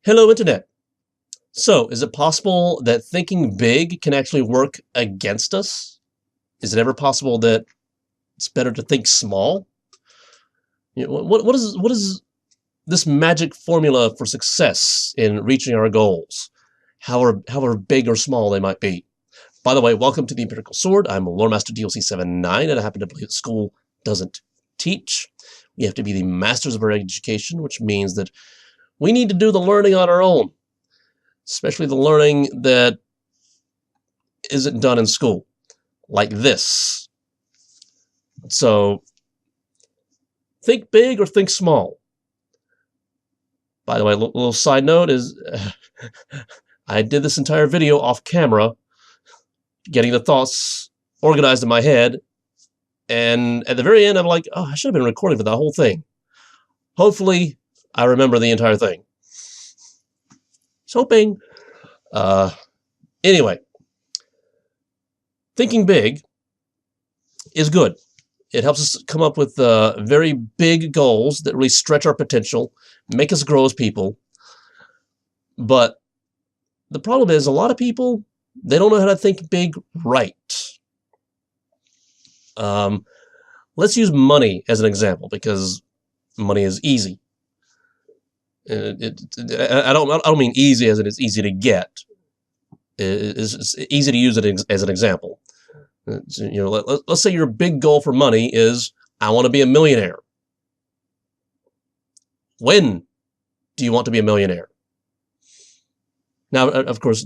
Hello, Internet. So, is it possible that thinking big can actually work against us? Is it ever possible that it's better to think small? What is this magic formula for success in reaching our goals? However big or small they might be. By the way, welcome to the Empirical Sword. I'm Lore Master DLC79, and I happen to believe that school doesn't teach. We have to be the masters of our education, which means that we need to do the learning on our own, especially the learning that isn't done in school, like this. So, think big or think small. By the way, little side note is I did this entire video off camera, getting the thoughts organized in my head, and at the very end, I'm like, oh, I should have been recording for that whole thing. Hopefully, I remember the entire thing. Just hoping. Anyway, thinking big is good. It helps us come up with very big goals that really stretch our potential, make us grow as people. But the problem is a lot of people, they don't know how to think big right. Let's use money as an example because money is easy. I don't mean easy as in it's easy to get. It's easy to use it as an example. Let's say your big goal for money is, I want to be a millionaire. When do you want to be a millionaire? Now, of course,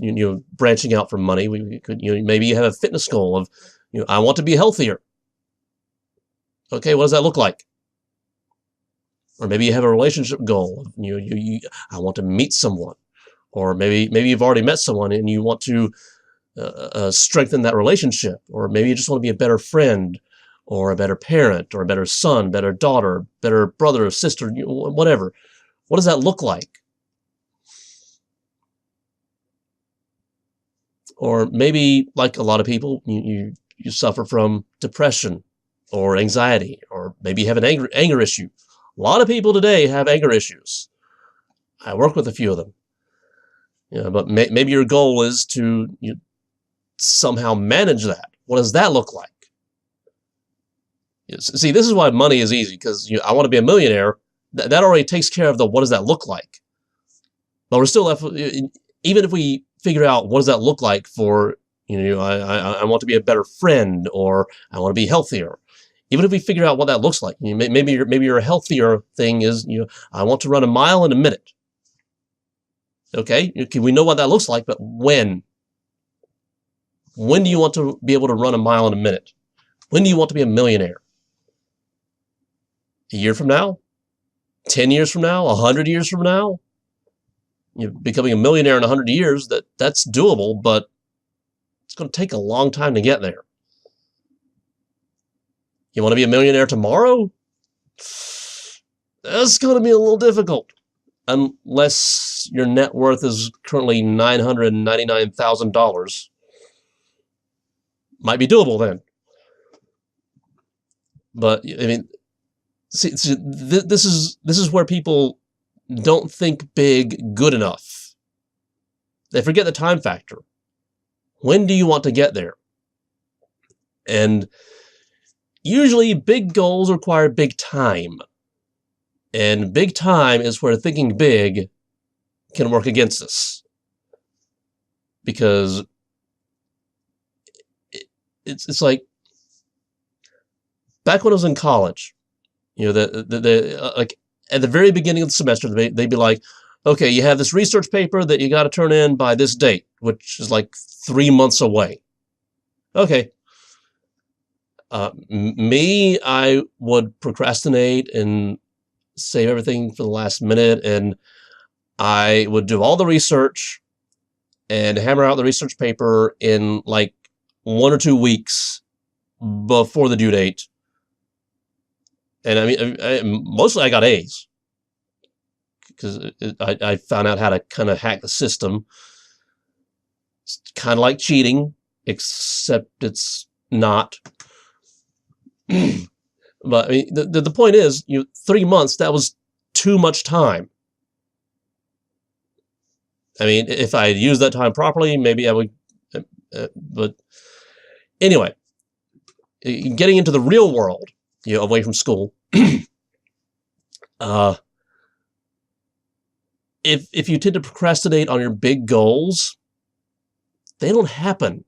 branching out from money, we could, maybe you have a fitness goal of, I want to be healthier. Okay, what does that look like? Or maybe you have a relationship goal. I want to meet someone, or maybe you've already met someone and you want to strengthen that relationship, or maybe you just want to be a better friend, or a better parent, or a better son, better daughter, better brother or sister, whatever. What does that look like? Or maybe, like a lot of people, you suffer from depression or anxiety, or maybe you have an anger issue. A lot of people today have anger issues. I work with a few of them. But maybe your goal is to somehow manage that. What does that look like? See, this is why money is easy, because I want to be a millionaire. That already takes care of the what does that look like. But we're still left, even if we figure out what does that look like for, I want to be a better friend, or I want to be healthier. Even if we figure out what that looks like, maybe your healthier thing is, I want to run a mile in a minute. Okay, we know what that looks like, but when? When do you want to be able to run a mile in a minute? When do you want to be a millionaire? A year from now? 10 years from now? 100 years from now? Becoming a millionaire in 100 years, that's doable, but it's going to take a long time to get there. You want to be a millionaire tomorrow? That's going to be a little difficult. Unless your net worth is currently $999,000. Might be doable then. But, I mean, see, this is where people don't think big good enough. They forget the time factor. When do you want to get there? And usually big goals require big time. And big time is where thinking big can work against us. Because it's like, back when I was in college, like at the very beginning of the semester, they'd be like, okay, you have this research paper that you got to turn in by this date, which is like 3 months away. Okay. Me, I would procrastinate and save everything for the last minute, and I would do all the research and hammer out the research paper in like 1 or 2 weeks before the due date. And I mean, mostly I got A's because I found out how to kind of hack the system. It's kind of like cheating, except it's not. But I mean, the point is, 3 months, that was too much time. I mean, if I had used that time properly, maybe I would, but anyway, getting into the real world, away from school, if you tend to procrastinate on your big goals, they don't happen.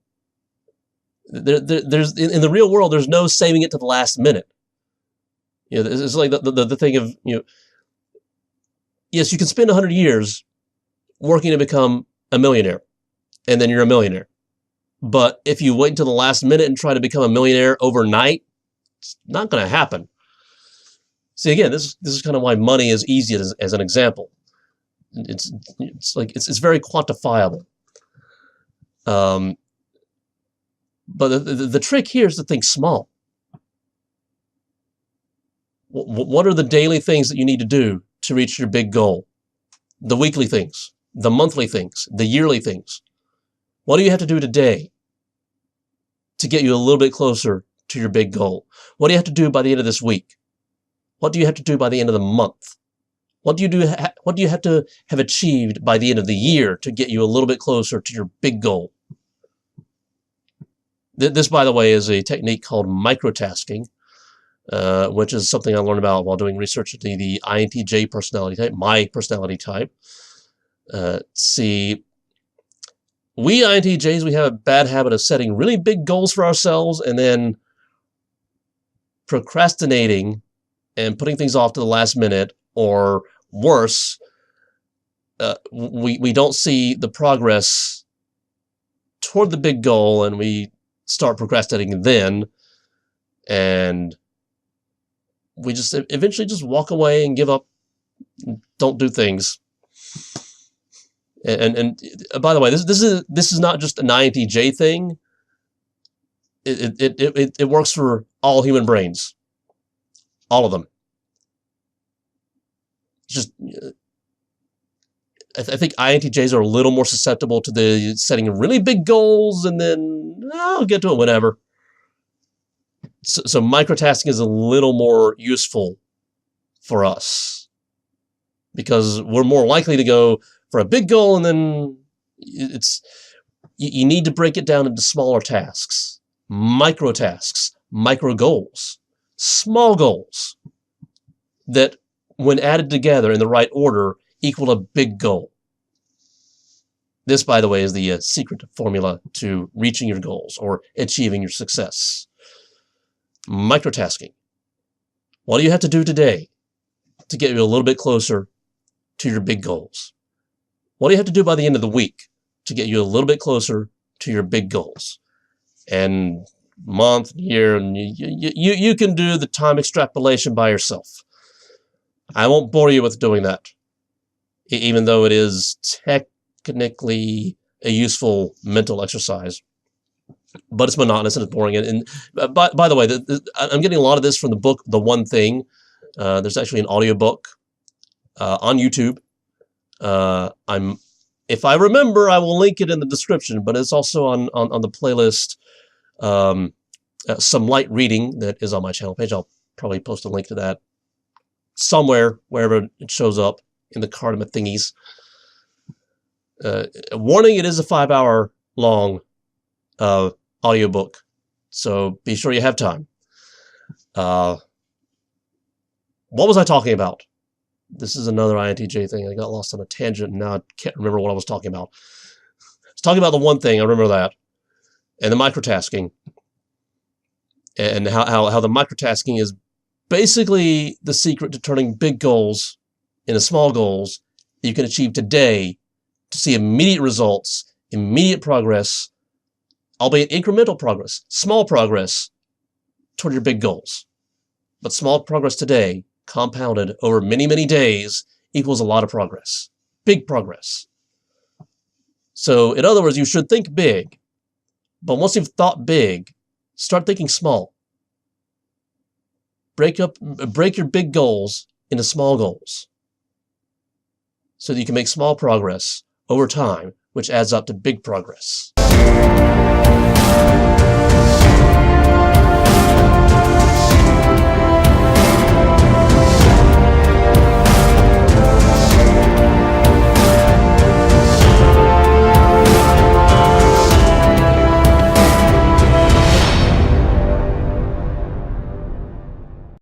There's in the real world, there's no saving it to the last minute. It's like the thing of, yes, you can spend 100 years working to become a millionaire, and then you're a millionaire. But if you wait until the last minute and try to become a millionaire overnight, it's not going to happen. See, again, this is kind of why money is easy as an example. It's very quantifiable. But the trick here is to think small. What are the daily things that you need to do to reach your big goal? The weekly things, the monthly things, the yearly things. What do you have to do today to get you a little bit closer to your big goal? What do you have to do by the end of this week? What do you have to do by the end of the month? What do you have to have achieved by the end of the year to get you a little bit closer to your big goal? This, by the way, is a technique called microtasking, which is something I learned about while doing research at the INTJ personality type, my personality type. See, we INTJs, we have a bad habit of setting really big goals for ourselves and then procrastinating and putting things off to the last minute, or worse, we don't see the progress toward the big goal, and we start procrastinating then, and we just eventually just walk away and give up, don't do things. And by the way, this is not just an INTJ thing. It works for all human brains, all of them. Just, I think INTJs are a little more susceptible to the setting of really big goals and then I'll get to it whenever. So microtasking is a little more useful for us because we're more likely to go for a big goal, and then you need to break it down into smaller tasks, micro tasks, micro goals, small goals that, when added together in the right order, equal a big goal. This, by the way, is the secret formula to reaching your goals or achieving your success. Microtasking. What do you have to do today to get you a little bit closer to your big goals? What do you have to do by the end of the week to get you a little bit closer to your big goals? And month, year, and you can do the time extrapolation by yourself. I won't bore you with doing that, even though it is technically a useful mental exercise. But it's monotonous and it's boring. And by the way, I'm getting a lot of this from the book, The One Thing. There's actually an audiobook on YouTube. If I remember, I will link it in the description, but it's also on the playlist, Some Light Reading, that is on my channel page. I'll probably post a link to that somewhere, wherever it shows up in the card of my thingies. Warning, it is a 5-hour long audiobook, so be sure you have time. What was I talking about? This is another INTJ thing. I got lost on a tangent, and now I can't remember what I was talking about. I was talking about the one thing, I remember that, and the microtasking, and how the microtasking is basically the secret to turning big goals into small goals that you can achieve today to see immediate results, immediate progress, albeit incremental progress, small progress toward your big goals. But small progress today, compounded over many, many days, equals a lot of progress. Big progress. So, in other words, you should think big, but once you've thought big, start thinking small. Break your big goals into small goals so that you can make small progress over time, which adds up to big progress.